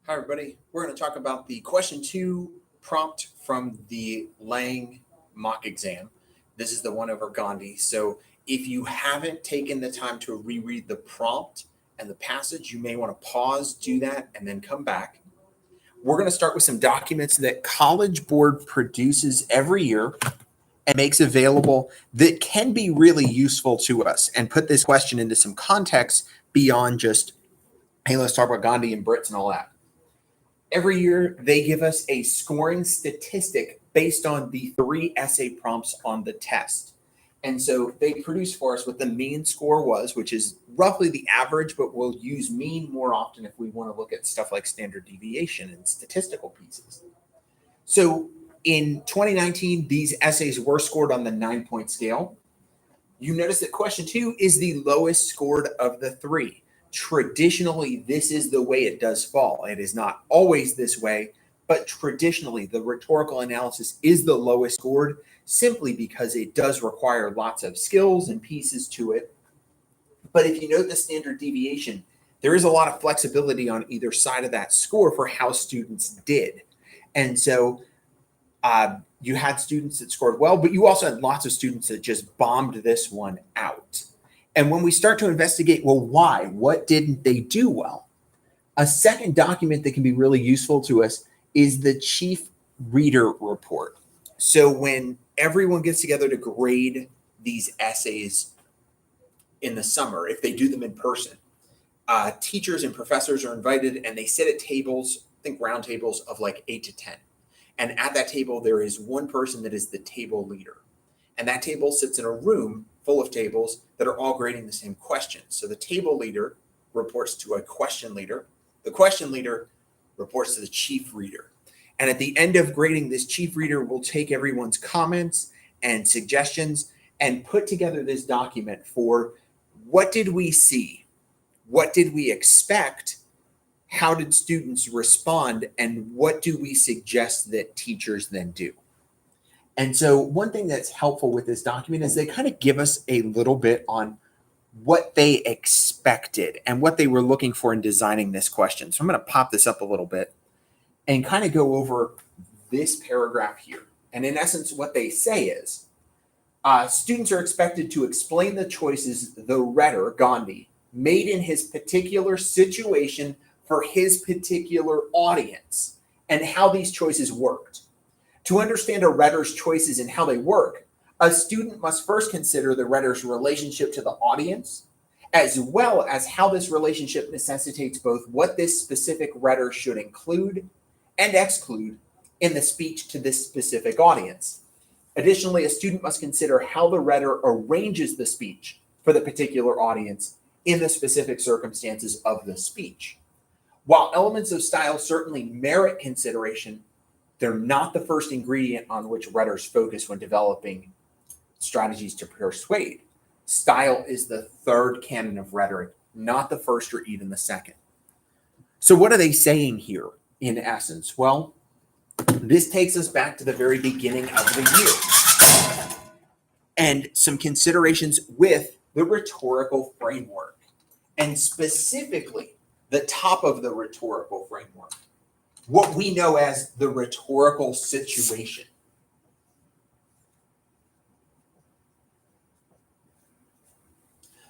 Hi, everybody. We're going to talk about the question 2 prompt from the Lang mock exam. This is the one over Gandhi. So if you haven't taken the time to reread the prompt and the passage, you may want to pause, do that, and then come back. We're going to start with some documents that College Board produces every year and makes available that can be really useful to us and put this question into some context beyond just, hey, let's talk about Gandhi and Brits and all that. Every year, they give us a scoring statistic based on the 3 essay prompts on the test. And so they produce for us what the mean score was, which is roughly the average, but we'll use mean more often if we want to look at stuff like standard deviation and statistical pieces. So in 2019, these essays were scored on the 9-point scale. You notice that question 2 is the lowest scored of the 3. Traditionally, this is the way it does fall. It is not always this way, but traditionally, the rhetorical analysis is the lowest scored simply because it does require lots of skills and pieces to it. But if you note the standard deviation, there is a lot of flexibility on either side of that score for how students did. And so you had students that scored well, but you also had lots of students that just bombed this one out. And when we start to investigate, well, why? What didn't they do well? A second document that can be really useful to us is the Chief Reader Report. So when everyone gets together to grade these essays in the summer, if they do them in person, teachers and professors are invited and they sit at tables, I think round tables of like 8 to 10. And at that table, there is one person that is the table leader. And that table sits in a room full of tables that are all grading the same question. So the table leader reports to a question leader. The question leader reports to the chief reader. And at the end of grading, this chief reader will take everyone's comments and suggestions and put together this document for what did we see? What did we expect? How did students respond? And what do we suggest that teachers then do? And so one thing that's helpful with this document is they kind of give us a little bit on what they expected and what they were looking for in designing this question. So I'm going to pop this up a little bit and kind of go over this paragraph here. And in essence, what they say is, students are expected to explain the choices the rhetor, Gandhi, made in his particular situation for his particular audience and how these choices worked. To understand a rhetor's choices and how they work, a student must first consider the rhetor's relationship to the audience, as well as how this relationship necessitates both what this specific rhetor should include and exclude in the speech to this specific audience. Additionally, a student must consider how the rhetor arranges the speech for the particular audience in the specific circumstances of the speech. While elements of style certainly merit consideration, they're not the first ingredient on which rhetors focus when developing strategies to persuade. Style is the third canon of rhetoric, not the first or even the second. So what are they saying here in essence? Well, this takes us back to the very beginning of the year and some considerations with the rhetorical framework, and specifically the top of the rhetorical framework, what we know as the rhetorical situation.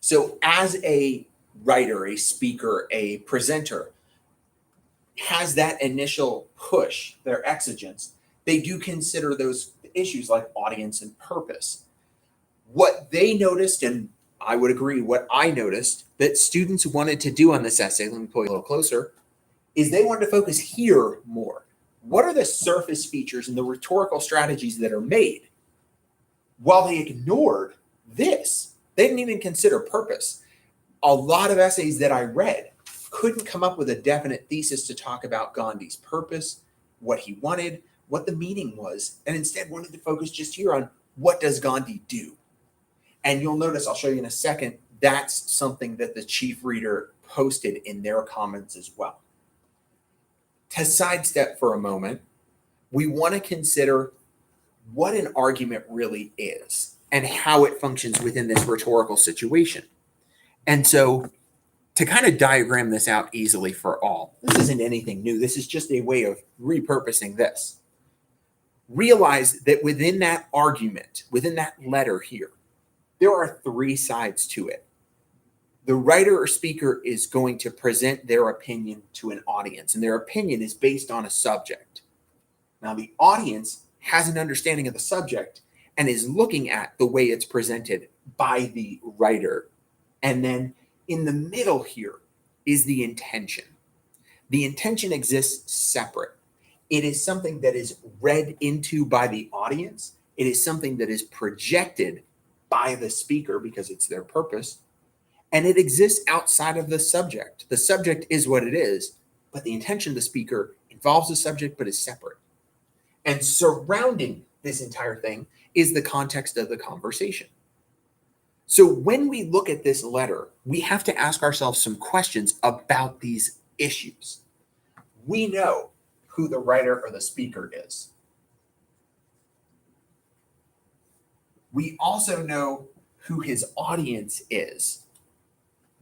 So as a writer, a speaker, a presenter has that initial push, their exigence, they do consider those issues like audience and purpose. What they noticed, and I would agree, what I noticed that students wanted to do on this essay, let me pull you a little closer, is they wanted to focus here more. What are the surface features and the rhetorical strategies that are made? While they ignored this, they didn't even consider purpose. A lot of essays that I read couldn't come up with a definite thesis to talk about Gandhi's purpose, what he wanted, what the meaning was, and instead wanted to focus just here on what does Gandhi do? And you'll notice, I'll show you in a second, that's something that the chief reader posted in their comments as well. To sidestep for a moment, we want to consider what an argument really is and how it functions within this rhetorical situation. And so To kind of diagram this out easily for all, this isn't anything new. This is just a way of repurposing this. Realize that within that argument, within that letter here, there are three sides to it. The writer or speaker is going to present their opinion to an audience, and their opinion is based on a subject. Now, the audience has an understanding of the subject and is looking at the way it's presented by the writer. And then in the middle here is the intention. The intention exists separate. It is something that is read into by the audience. It is something that is projected by the speaker because it's their purpose. And it exists outside of the subject. The subject is what it is, but the intention of the speaker involves the subject but is separate. And surrounding this entire thing is the context of the conversation. So when we look at this letter, we have to ask ourselves some questions about these issues. We know who the writer or the speaker is. We also know who his audience is.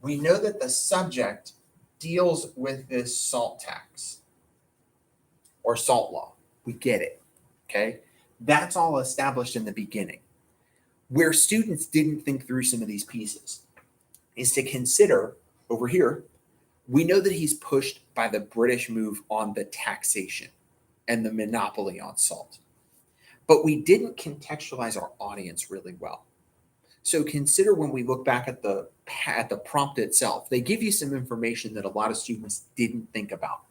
We know that the subject deals with this salt tax or salt law. We get it, okay? That's all established in the beginning. Where students didn't think through some of these pieces is to consider over here, we know that he's pushed by the British move on the taxation and the monopoly on salt. But we didn't contextualize our audience really well. So consider when we look back at the prompt itself, they give you some information that a lot of students didn't think about.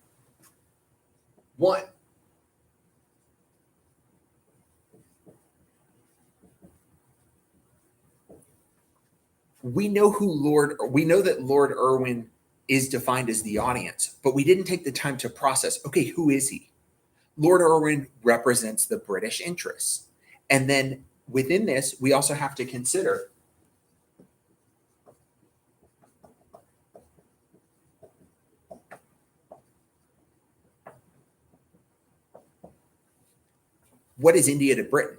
One, we know that Lord Irwin is defined as the audience, but we didn't take the time to process, okay, who is he? Lord Irwin represents the British interests. And then within this, we also have to consider what is India to Britain?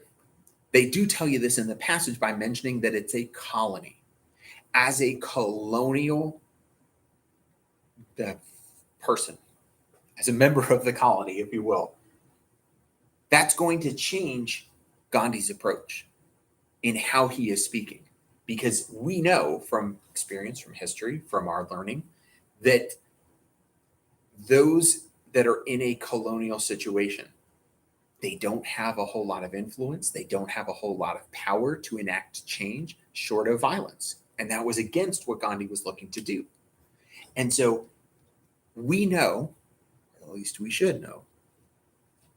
They do tell you this in the passage by mentioning that it's a colony. As a colonial person, as a member of the colony, if you will, that's going to change Gandhi's approach in how he is speaking. Because we know from experience, from history, from our learning, that those that are in a colonial situation, they don't have a whole lot of influence. They don't have a whole lot of power to enact change short of violence. And that was against what Gandhi was looking to do. And so we know, or at least we should know,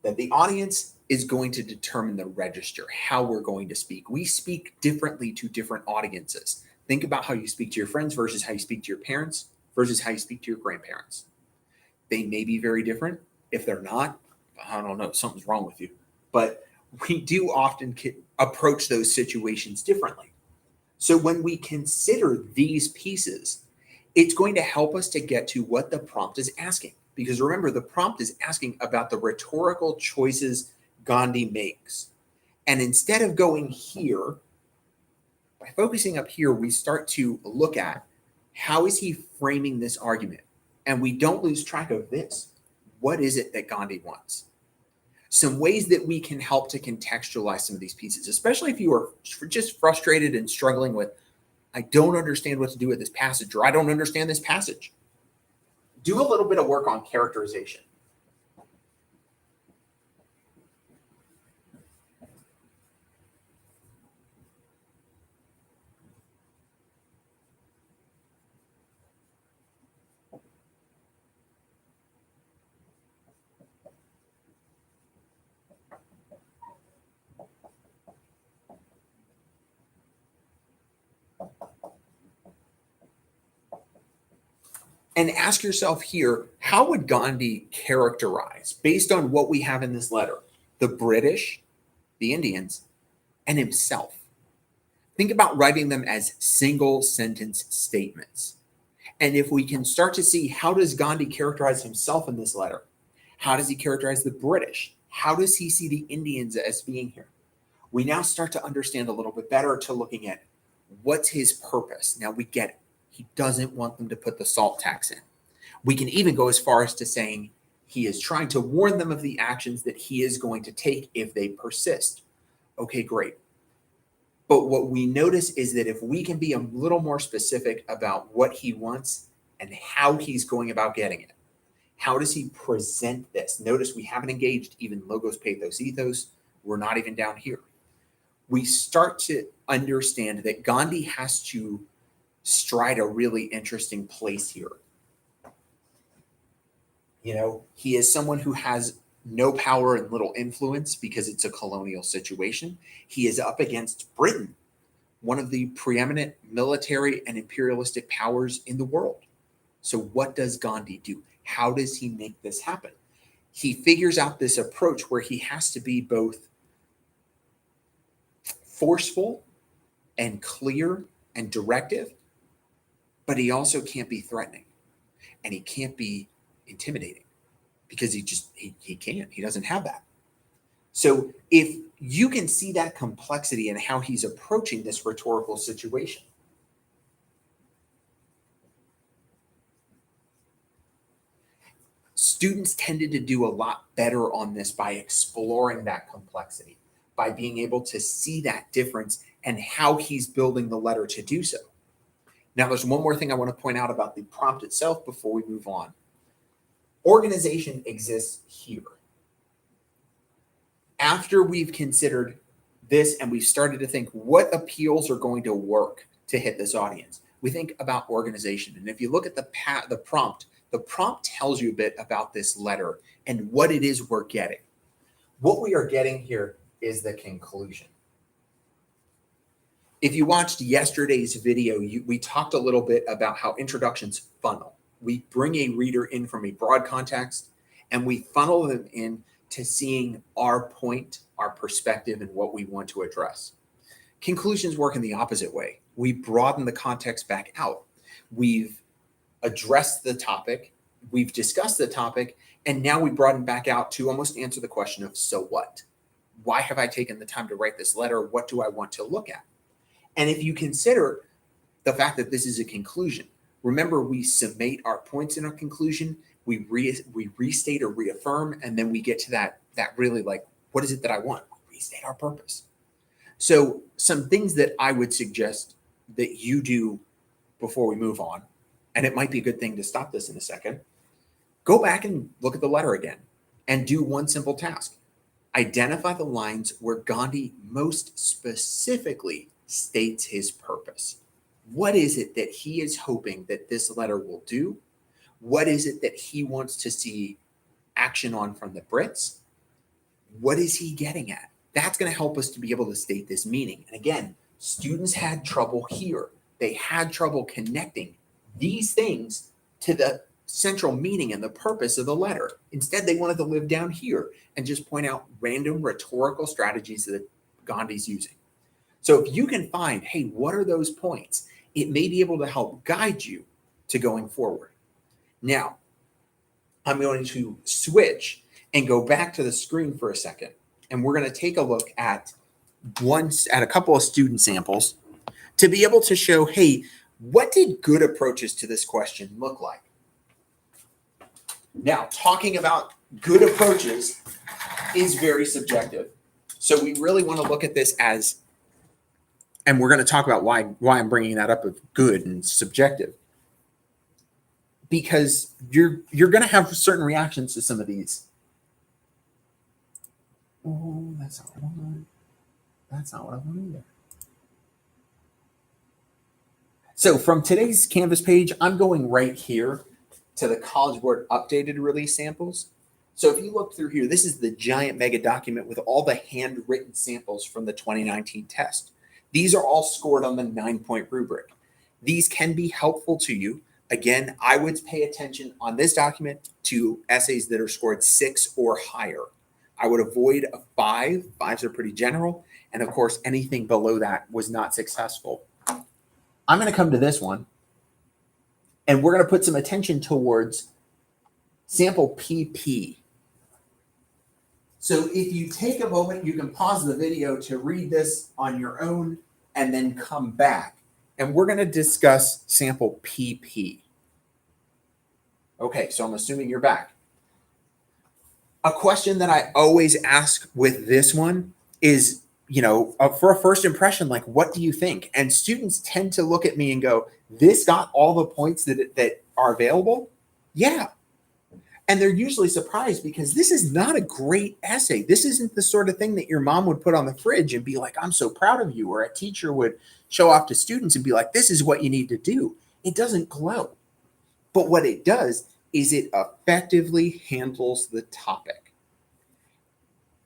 that the audience is going to determine the register, how we're going to speak. We speak differently to different audiences. Think about how you speak to your friends versus how you speak to your parents versus how you speak to your grandparents. They may be very different. If they're not, I don't know, something's wrong with you. But we do often approach those situations differently. So when we consider these pieces, it's going to help us to get to what the prompt is asking. Because remember, the prompt is asking about the rhetorical choices Gandhi makes. And instead of going here, by focusing up here, we start to look at how is he framing this argument? And we don't lose track of this. What is it that Gandhi wants? Some ways that we can help to contextualize some of these pieces, especially if you are just frustrated and struggling with, I don't understand what to do with this passage, or I don't understand this passage. Do a little bit of work on characterization. And ask yourself here, how would Gandhi characterize, based on what we have in this letter, the British, the Indians, and himself? Think about writing them as single sentence statements. And if we can start to see, how does Gandhi characterize himself in this letter? How does he characterize the British? How does he see the Indians as being here? We now start to understand a little bit better to looking at what's his purpose. Now we get it. He doesn't want them to put the SALT tax in. We can even go as far as to saying he is trying to warn them of the actions that he is going to take if they persist. Okay, great. But what we notice is that if we can be a little more specific about what he wants and how he's going about getting it, how does he present this? Notice we haven't engaged even logos, pathos, ethos. We're not even down here. We start to understand that Gandhi has to stride a really interesting place here. You know, he is someone who has no power and little influence because it's a colonial situation. He is up against Britain, one of the preeminent military and imperialistic powers in the world. So what does Gandhi do? How does he make this happen? He figures out this approach where he has to be both forceful and clear and directive, but he also can't be threatening and he can't be intimidating because he can't. He doesn't have that. So if you can see that complexity in how he's approaching this rhetorical situation, students tended to do a lot better on this by exploring that complexity, by being able to see that difference and how he's building the letter to do so. Now, there's one more thing I want to point out about the prompt itself before we move on. Organization exists here. After we've considered this and we've started to think what appeals are going to work to hit this audience, we think about organization. And if you look at the prompt tells you a bit about this letter and what it is we're getting. What we are getting here is the conclusion. If you watched yesterday's video, we talked a little bit about how introductions funnel. We bring a reader in from a broad context and we funnel them in to seeing our point, our perspective, and what we want to address. Conclusions work in the opposite way. We broaden the context back out. We've addressed the topic, we've discussed the topic, and now we broaden back out to almost answer the question of, so what? Why have I taken the time to write this letter? What do I want to look at? And if you consider the fact that this is a conclusion, remember we summate our points in our conclusion, we restate or reaffirm, and then we get to that really like, what is it that I want? We restate our purpose. So some things that I would suggest that you do before we move on, and it might be a good thing to stop this in a second, go back and look at the letter again and do one simple task. Identify the lines where Gandhi most specifically states his purpose. What is it that he is hoping that this letter will do? What is it that he wants to see action on from the Brits? What is he getting at? That's going to help us to be able to state this meaning. And again, students had trouble here. They had trouble connecting these things to the central meaning and the purpose of the letter. Instead, they wanted to live down here and just point out random rhetorical strategies that Gandhi's using. So if you can find, hey, what are those points? It may be able to help guide you to going forward. Now, I'm going to switch and go back to the screen for a second. And we're going to take a look at a couple of student samples to be able to show, hey, what did good approaches to this question look like? Now, talking about good approaches is very subjective. So we really want to look at this as, and we're going to talk about why I'm bringing that up of good and subjective. Because you're going to have certain reactions to some of these. Oh, that's not what I want. That's not what I want either. So from today's Canvas page, I'm going right here to the College Board updated release samples. So if you look through here, this is the giant mega document with all the handwritten samples from the 2019 test. These are all scored on the 9-point rubric. These can be helpful to you. Again, I would pay attention on this document to essays that are scored 6 or higher. I would avoid a 5. 5s are pretty general. And of course, anything below that was not successful. I'm going to come to this one, and we're going to put some attention towards sample PP. So if you take a moment, you can pause the video to read this on your own and then come back. and we're going to discuss sample PP. Okay, so I'm assuming you're back. A question that I always ask with this one is, for a first impression, like, what do you think? And students tend to look at me and go, this got all the points that are available? Yeah. And they're usually surprised because this is not a great essay. This isn't the sort of thing that your mom would put on the fridge and be like, I'm so proud of you. Or a teacher would show off to students and be like, this is what you need to do. It doesn't glow. But what it does is it effectively handles the topic.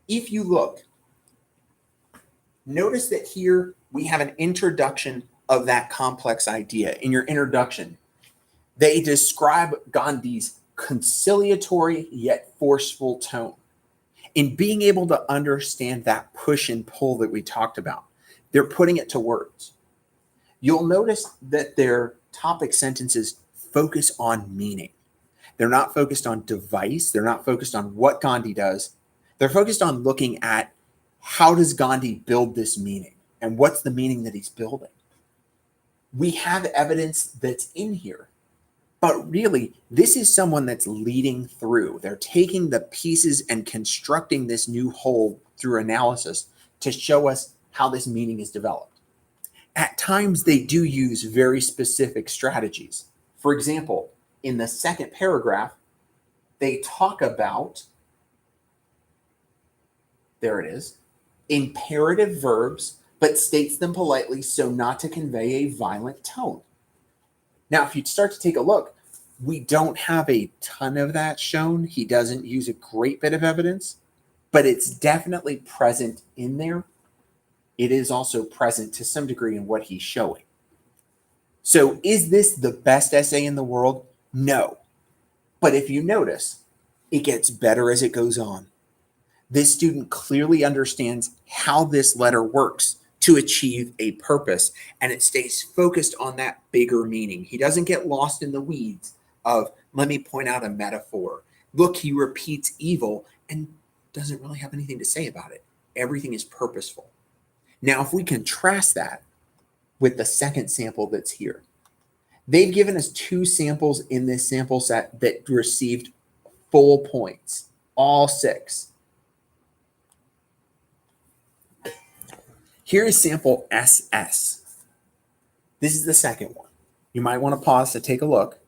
If you look, notice that here we have an introduction of that complex idea. In your introduction, they describe Gandhi's conciliatory yet forceful tone. In being able to understand that push and pull that we talked about, they're putting it to words. You'll notice that their topic sentences focus on meaning. They're not focused on device. They're not focused on what Gandhi does. They're focused on looking at how does Gandhi build this meaning and what's the meaning that he's building. We have evidence that's in here, but really this is someone that's leading through. They're taking the pieces and constructing this new whole through analysis to show us how this meaning is developed. At times they do use very specific strategies. For example, in the second paragraph, they talk about, there it is, imperative verbs, but states them politely so not to convey a violent tone. Now, if you start to take a look, we don't have a ton of that shown. He doesn't use a great bit of evidence, but it's definitely present in there. It is also present to some degree in what he's showing. So is this the best essay in the world? No. But if you notice, it gets better as it goes on. This student clearly understands how this letter works to achieve a purpose, and it stays focused on that bigger meaning. He doesn't get lost in the weeds of, let me point out a metaphor. Look, he repeats evil and doesn't really have anything to say about it. Everything is purposeful. Now, if we contrast that with the second sample that's here, they've given us two samples in this sample set that received full points, all 6. Here is sample SS. This is the second one. You might want to pause to take a look.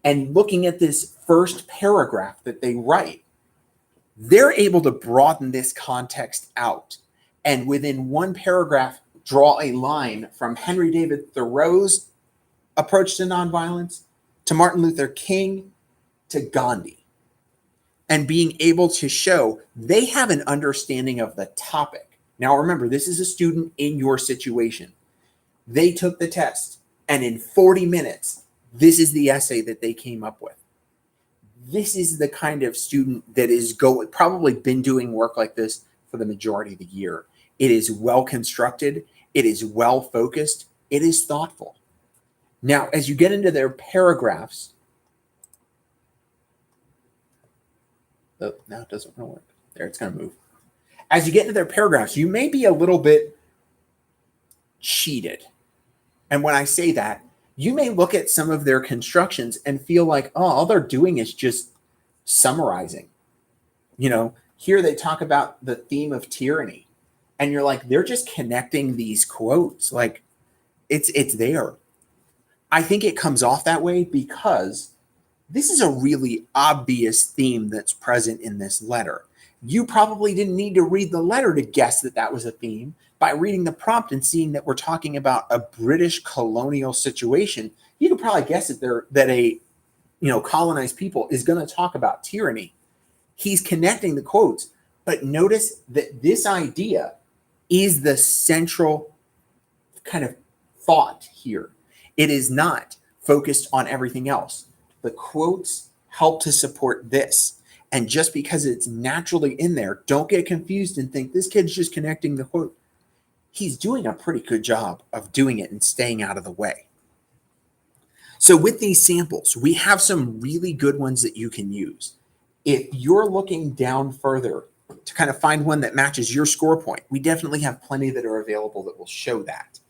And looking at this first paragraph that they write, they're able to broaden this context out. And within one paragraph, draw a line from Henry David Thoreau's approach to nonviolence to Martin Luther King to Gandhi. And being able to show they have an understanding of the topic. Now, remember, this is a student in your situation. They took the test, and in 40 minutes, this is the essay that they came up with. This is the kind of student that is probably been doing work like this for the majority of the year. It is well constructed. It is well focused. It is thoughtful. Now, as you get into their paragraphs, oh, now it doesn't want to work. There, it's going to move. As you get into their paragraphs, you may be a little bit cheated. And when I say that, you may look at some of their constructions and feel like, oh, all they're doing is just summarizing. Here they talk about the theme of tyranny. And you're like, they're just connecting these quotes. Like, it's there. I think it comes off that way because this is a really obvious theme that's present in this letter. You probably didn't need to read the letter to guess that that was a theme. By reading the prompt and seeing that we're talking about a British colonial situation, you could probably guess that a colonized people is going to talk about tyranny. He's connecting the quotes, but notice that this idea is the central kind of thought here. It is not focused on everything else. The quotes help to support this. And just because it's naturally in there, don't get confused and think this kid's just connecting the quote. He's doing a pretty good job of doing it and staying out of the way. So with these samples, we have some really good ones that you can use. If you're looking down further to kind of find one that matches your score point, we definitely have plenty that are available that will show that.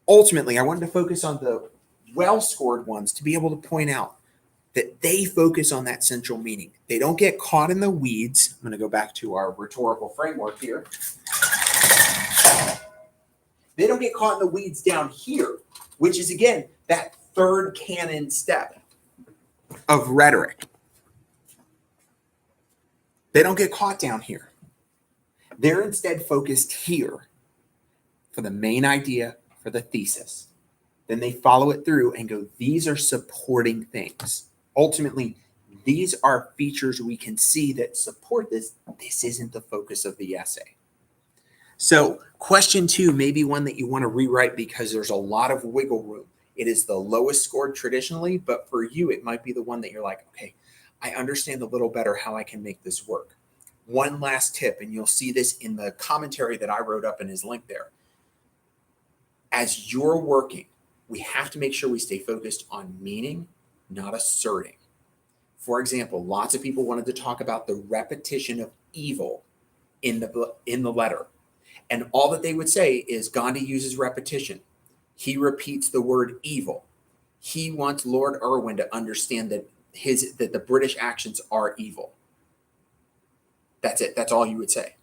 ultimately, I wanted to focus on the well-scored ones to be able to point out that they focus on that central meaning. They don't get caught in the weeds. I'm going to go back to our rhetorical framework here. They don't get caught in the weeds down here, which is, again, that third canon step of rhetoric. They don't get caught down here. They're instead focused here for the main idea, for the thesis. Then they follow it through and go, these are supporting things. Ultimately, these are features we can see that support this. This isn't the focus of the essay. So question 2 may be one that you want to rewrite because there's a lot of wiggle room. It is the lowest scored traditionally, but for you, it might be the one that you're like, okay, I understand a little better how I can make this work. One last tip, and you'll see this in the commentary that I wrote up in his link there. As you're working, we have to make sure we stay focused on meaning, not asserting. For example, lots of people wanted to talk about the repetition of evil in the letter. And all that they would say is Gandhi uses repetition. He repeats the word evil. He wants Lord Irwin to understand that the British actions are evil. That's it. That's all you would say.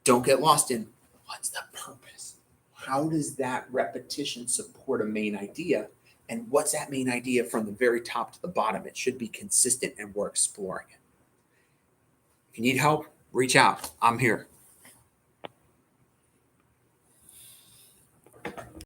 Don't get lost in what's the purpose? How does that repetition support a main idea? And what's that main idea from the very top to the bottom? It should be consistent, and we're exploring it. If you need help, reach out. I'm here.